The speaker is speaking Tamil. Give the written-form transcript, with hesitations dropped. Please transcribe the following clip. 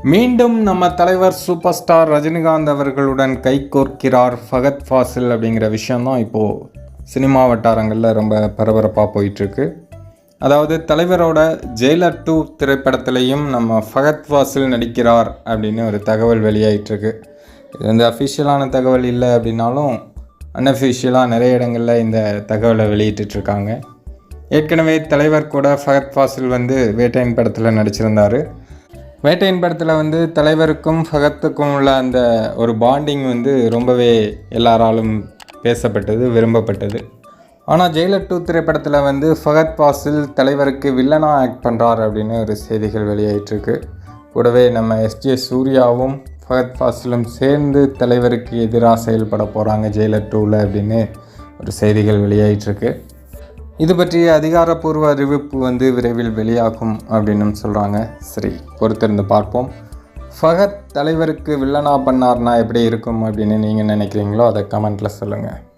மீண்டும் நம்ம தலைவர் சூப்பர் ஸ்டார் ரஜினிகாந்த் அவர்களுடன் கைகோர்க்கிறார் ஃபகத் ஃபாசில் அப்படிங்கிற விஷயந்தான் இப்போது சினிமா வட்டாரங்களில் ரொம்ப பரபரப்பாக போயிட்டுருக்கு. அதாவது தலைவரோட ஜெயிலர் 2 திரைப்படத்திலையும் நம்ம ஃபகத் ஃபாசில் நடிக்கிறார் அப்படின்னு ஒரு தகவல் வெளியாகிட்டுருக்கு. இது வந்து அஃபிஷியலான தகவல் இல்லை அப்படின்னாலும் அன்அஃபிஷியலாக நிறைய இடங்களில் இந்த தகவலை வெளியிட்டுருக்காங்க. ஏற்கனவே தலைவர் கூட ஃபகத் ஃபாசில் வந்து வேட்டையன் படத்தில் நடிச்சிருந்தார். வேட்டையன் படத்தில் வந்து தலைவருக்கும் ஃபகத்துக்கும் உள்ள அந்த ஒரு பாண்டிங் வந்து ரொம்பவே எல்லாராலும் பேசப்பட்டது, விரும்பப்பட்டது. ஆனால் ஜெயிலர் 2 திரைப்படத்தில் வந்து ஃபகத் ஃபாசில் தலைவருக்கு வில்லனாக ஆக்ட் பண்ணுறார் அப்படின்னு ஒரு செய்திகள் வெளியாகிட்டுருக்கு. கூடவே நம்ம எஸ்ஜே சூர்யாவும் ஃபகத் ஃபாசிலும் சேர்ந்து தலைவருக்கு எதிராக செயல்பட போகிறாங்க ஜெயிலர் 2ல் அப்படின்னு ஒரு செய்திகள் வெளியாகிட்டுருக்கு. இது பற்றிய அதிகாரப்பூர்வ அறிவிப்பு வந்து விரைவில் வெளியாகும் அப்படின்னு சொல்கிறாங்க. சரி, பொறுத்திருந்து பார்ப்போம். ஃபகத் தலைவருக்கு வில்லனாக பண்ணார்னா எப்படி இருக்கும் அப்படின்னு நீங்கள் நினைக்கிறீங்களோ அதை கமெண்ட்டில் சொல்லுங்கள்.